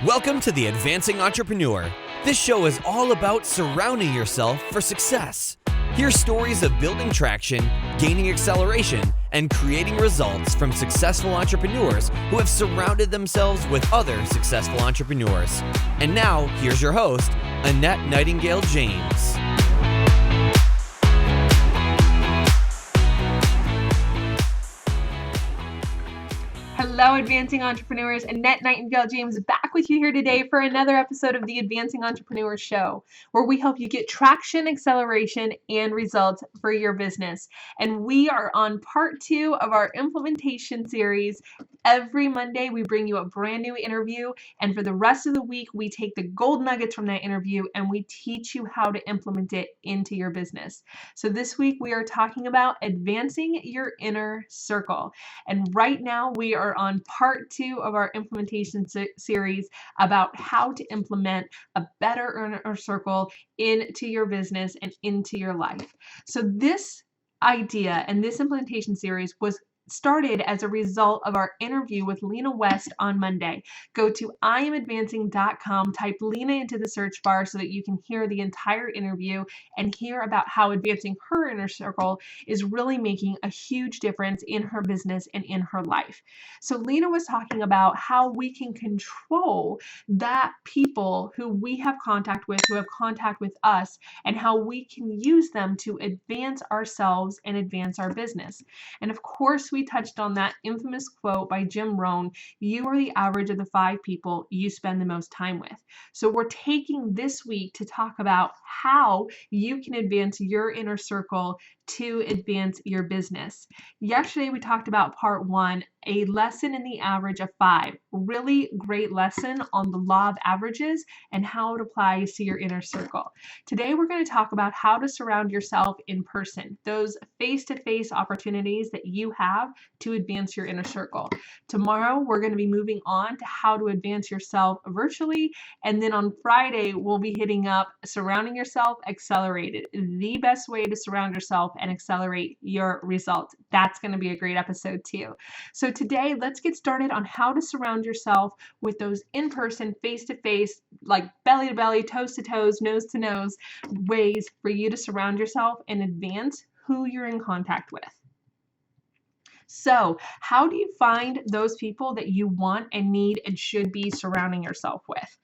Welcome to the Advancing Entrepreneur. This show is all about surrounding yourself for success. Hear stories of building traction, gaining acceleration, and creating results from successful entrepreneurs who have surrounded themselves with other successful entrepreneurs. And now, here's your host, Annette Nightingale James. Hello, Advancing Entrepreneurs. Annette Nightingale James back with you here today for another episode of the Advancing Entrepreneur Show, where we help you get traction, acceleration, and results for your business. And we are on part 2 of our implementation series. Every Monday, we bring you a brand new interview, and for the rest of the week, we take the gold nuggets from that interview and we teach you how to implement it into your business. So this week, we are talking about advancing your inner circle. And right now, we are on part 2 of our implementation series about how to implement a better inner circle into your business and into your life. So this idea and this implementation series was started as a result of our interview with Lena West on Monday. Go to iamadvancing.com, type Lena into the search bar so that you can hear the entire interview and hear about how advancing her inner circle is really making a huge difference in her business and in her life. So Lena was talking about how we can control that people who we have contact with, who have contact with us, and how we can use them to advance ourselves and advance our business. And of course, we touched on that infamous quote by Jim Rohn, "You are the average of the 5 people you spend the most time with." So we're taking this week to talk about how you can advance your inner circle to advance your business. Yesterday, we talked about part 1, a lesson in the average of 5. Really great lesson on the law of averages and how it applies to your inner circle. Today, we're going to talk about how to surround yourself in person, those face-to-face opportunities that you have to advance your inner circle. Tomorrow, we're going to be moving on to how to advance yourself virtually. And then on Friday, we'll be hitting up surrounding yourself accelerated, the best way to surround yourself and accelerate your results. That's going to be a great episode too. So today, let's get started on how to surround yourself with those in-person, face-to-face, like belly-to-belly, toes-to-toes, nose-to-nose ways for you to surround yourself and advance who you're in contact with. So how do you find those people that you want and need and should be surrounding yourself with?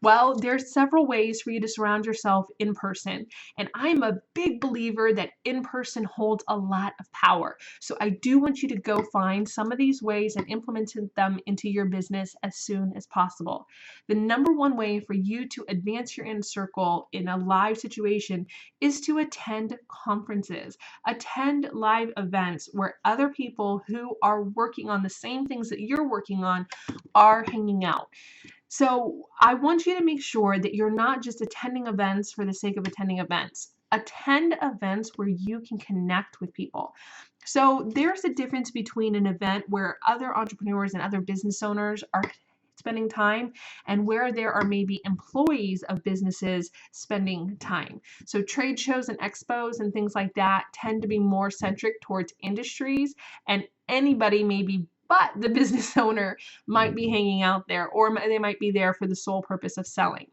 Well, there's several ways for you to surround yourself in person. And I'm a big believer that in person holds a lot of power. So I do want you to go find some of these ways and implement them into your business as soon as possible. The number one way for you to advance your inner circle in a live situation is to attend conferences, attend live events where other people who are working on the same things that you're working on are hanging out. So I want you to make sure that you're not just attending events for the sake of attending events. Attend events where you can connect with people. So there's a difference between an event where other entrepreneurs and other business owners are spending time and where there are maybe employees of businesses spending time. So trade shows and expos and things like that tend to be more centric towards industries, and anybody maybe but the business owner might be hanging out there, or they might be there for the sole purpose of selling.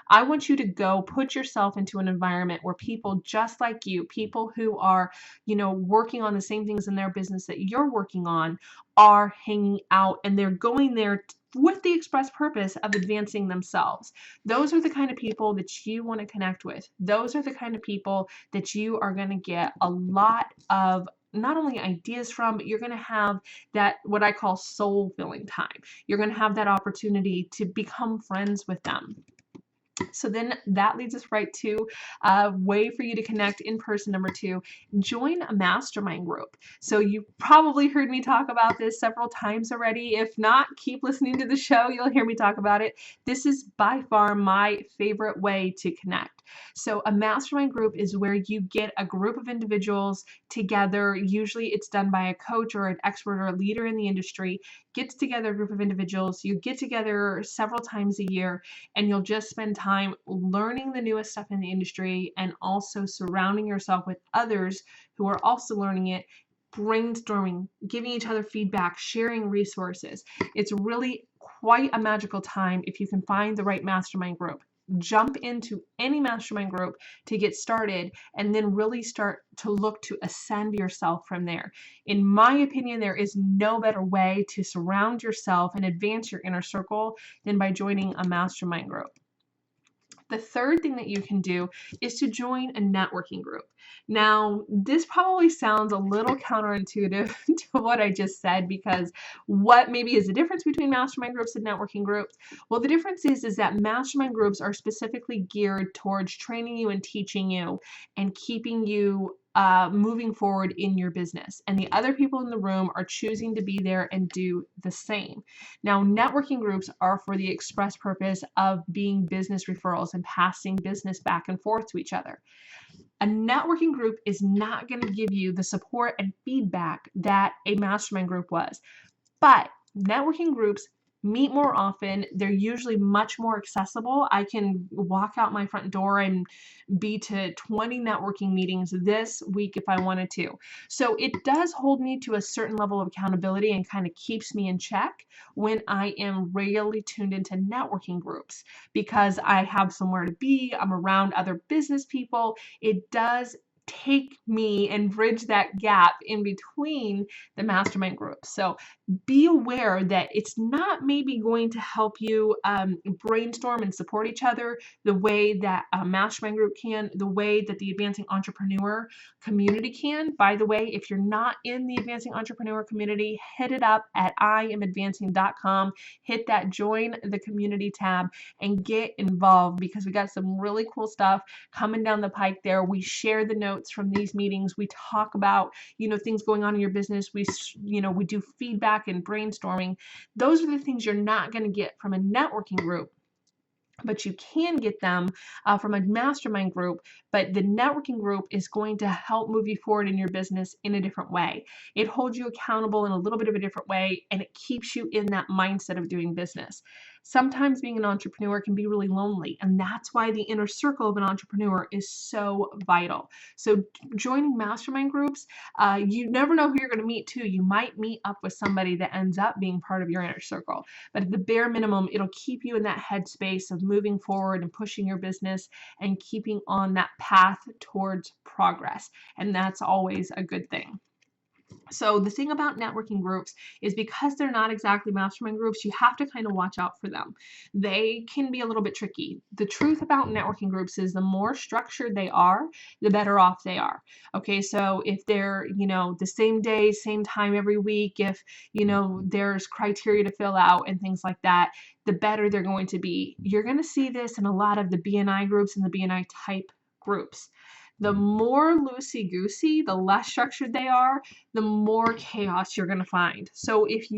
I want you to go put yourself into an environment where people just like you, people who are, working on the same things in their business that you're working on, are hanging out, and they're going there with the express purpose of advancing themselves. Those are the kind of people that you want to connect with. Those are the kind of people that you are going to get a lot of not only ideas from, but you're going to have that, what I call soul filling time. You're going to have that opportunity to become friends with them. So then that leads us right to a way for you to connect in person. Number 2, join a mastermind group. So you probably heard me talk about this several times already. If not, keep listening to the show. You'll hear me talk about it. This is by far my favorite way to connect. So a mastermind group is where you get a group of individuals together. Usually it's done by a coach or an expert or a leader in the industry. Gets together a group of individuals. You get together several times a year, and you'll just spend time learning the newest stuff in the industry and also surrounding yourself with others who are also learning it, brainstorming, giving each other feedback, sharing resources. It's really quite a magical time if you can find the right mastermind group. Jump into any mastermind group to get started and then really start to look to ascend yourself from there. In my opinion, there is no better way to surround yourself and advance your inner circle than by joining a mastermind group. The third thing that you can do is to join a networking group. Now, this probably sounds a little counterintuitive to what I just said, because what maybe is the difference between mastermind groups and networking groups? Well, the difference is that mastermind groups are specifically geared towards training you and teaching you and keeping you moving forward in your business. And the other people in the room are choosing to be there and do the same. Now, networking groups are for the express purpose of being business referrals and passing business back and forth to each other. A networking group is not going to give you the support and feedback that a mastermind group was. But networking groups meet more often. They're usually much more accessible. I can walk out my front door and be to 20 networking meetings this week if I wanted to. So it does hold me to a certain level of accountability and kind of keeps me in check when I am regularly tuned into networking groups, because I have somewhere to be. I'm around other business people. It does take me and bridge that gap in between the mastermind groups. So be aware that it's not maybe going to help you brainstorm and support each other the way that a mastermind group can, the way that the Advancing Entrepreneur community can. By the way, if you're not in the Advancing Entrepreneur community, hit it up at iamadvancing.com. Hit that join the community tab and get involved, because we got some really cool stuff coming down the pike there. We share the notes from these meetings. We talk about, things going on in your business. We do feedback and brainstorming. Those are the things you're not going to get from a networking group, but you can get them from a mastermind group. But the networking group is going to help move you forward in your business in a different way. It holds you accountable in a little bit of a different way, and it keeps you in that mindset of doing business. Sometimes being an entrepreneur can be really lonely, and that's why the inner circle of an entrepreneur is so vital. So joining mastermind groups, you never know who you're going to meet too. You might meet up with somebody that ends up being part of your inner circle, but at the bare minimum, it'll keep you in that headspace of moving forward and pushing your business and keeping on that path towards progress. And that's always a good thing. So the thing about networking groups is, because they're not exactly mastermind groups, you have to kind of watch out for them. They can be a little bit tricky. The truth about networking groups is the more structured they are, the better off they are. Okay, so if they're, the same day, same time every week, if, there's criteria to fill out and things like that, the better they're going to be. You're going to see this in a lot of the BNI groups and the BNI type groups. The more loosey-goosey, the less structured they are, the more chaos you're going to find. So if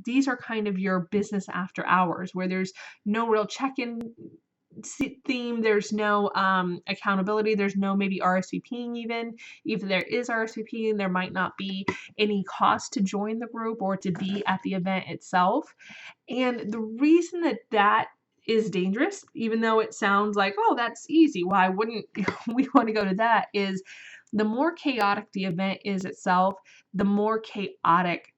these are kind of your business after hours, where there's no real check-in theme, there's no accountability, there's no maybe RSVPing even. If there is RSVPing, there might not be any cost to join the group or to be at the event itself. And the reason that is dangerous, even though it sounds like, oh, that's easy, why wouldn't we want to go to that, is the more chaotic the event is itself, the more chaotic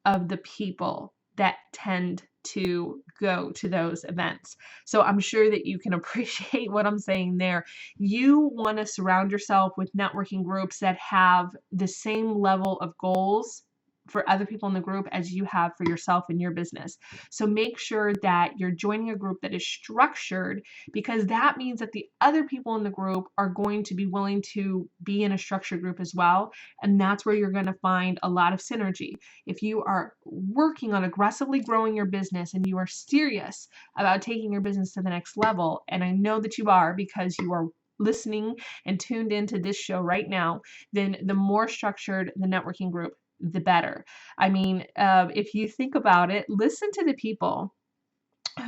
of the people that tend to go to those events. So I'm sure that you can appreciate what I'm saying there. You want to surround yourself with networking groups that have the same level of goals for other people in the group as you have for yourself and your business. So make sure that you're joining a group that is structured, because that means that the other people in the group are going to be willing to be in a structured group as well. And that's where you're going to find a lot of synergy. If you are working on aggressively growing your business and you are serious about taking your business to the next level, and I know that you are, because you are listening and tuned into this show right now, then the more structured the networking group, the better. I mean, if you think about it, listen to the people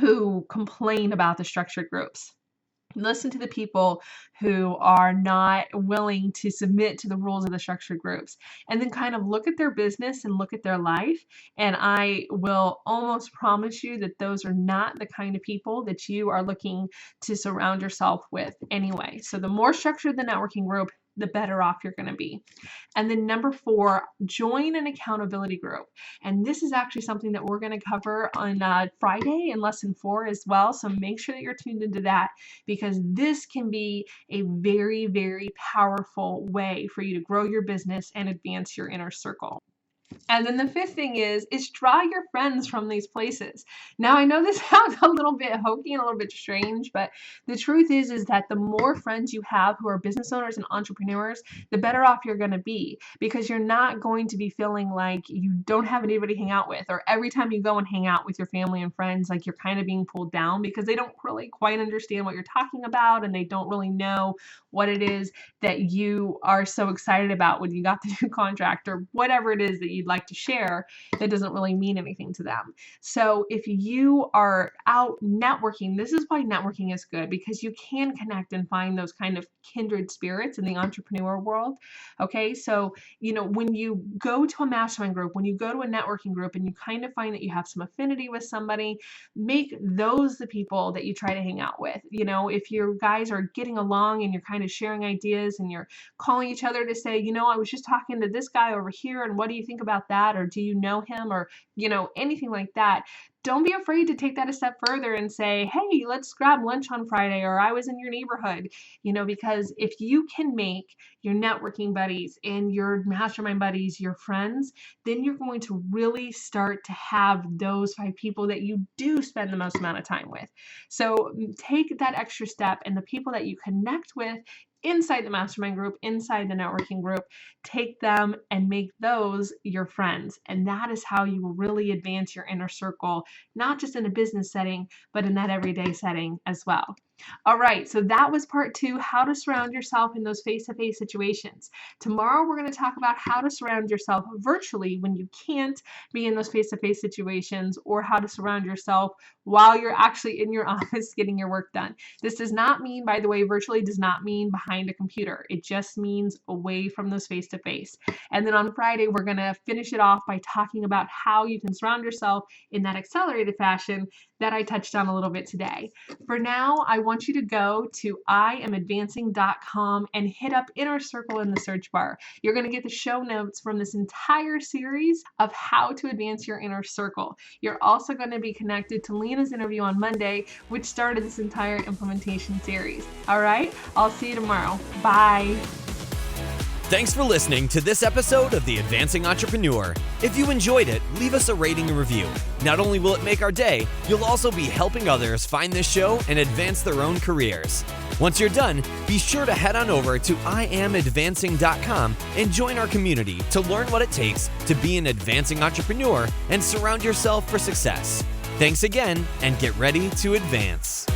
who complain about the structured groups. Listen to the people who are not willing to submit to the rules of the structured groups, and then kind of look at their business and look at their life. And I will almost promise you that those are not the kind of people that you are looking to surround yourself with anyway. So the more structured the networking group, the better off you're going to be. And then number 4, join an accountability group. And this is actually something that we're going to cover on Friday in lesson 4 as well. So make sure that you're tuned into that, because this can be a very, very powerful way for you to grow your business and advance your inner circle. And then the 5th thing is draw your friends from these places. Now, I know this sounds a little bit hokey and a little bit strange, but the truth is that the more friends you have who are business owners and entrepreneurs, the better off you're going to be, because you're not going to be feeling like you don't have anybody to hang out with, or every time you go and hang out with your family and friends, like you're kind of being pulled down because they don't really quite understand what you're talking about, and they don't really know what it is that you are so excited about when you got the new contract, or whatever it is that you'd like to share that doesn't really mean anything to them. So if you are out networking, this is why networking is good, because you can connect and find those kind of kindred spirits in the entrepreneur world. Okay, so when you go to a mastermind group, when you go to a networking group and you kind of find that you have some affinity with somebody, make those the people that you try to hang out with. If you guys are getting along and you're kind of sharing ideas and you're calling each other to say, I was just talking to this guy over here, and what do you think about that? Or do you know him? Or, anything like that. Don't be afraid to take that a step further and say, hey, let's grab lunch on Friday, or I was in your neighborhood, because if you can make your networking buddies and your mastermind buddies your friends, then you're going to really start to have those 5 people that you do spend the most amount of time with. So take that extra step, and the people that you connect with inside the mastermind group, inside the networking group, take them and make those your friends. And that is how you will really advance your inner circle, not just in a business setting, but in that everyday setting as well. All right, so that was part 2, how to surround yourself in those face-to-face situations. Tomorrow, we're going to talk about how to surround yourself virtually when you can't be in those face-to-face situations, or how to surround yourself while you're actually in your office getting your work done. This does not mean, by the way, virtually does not mean behind a computer. It just means away from those face-to-face. And then on Friday, we're going to finish it off by talking about how you can surround yourself in that accelerated fashion that I touched on a little bit today. For now, I want you to go to iamadvancing.com and hit up Inner Circle in the search bar. You're going to get the show notes from this entire series of how to advance your inner circle. You're also going to be connected to Lena's interview on Monday, which started this entire implementation series. All right, I'll see you tomorrow. Bye. Thanks for listening to this episode of The Advancing Entrepreneur. If you enjoyed it, leave us a rating and review. Not only will it make our day, you'll also be helping others find this show and advance their own careers. Once you're done, be sure to head on over to iamadvancing.com and join our community to learn what it takes to be an advancing entrepreneur and surround yourself for success. Thanks again, and get ready to advance.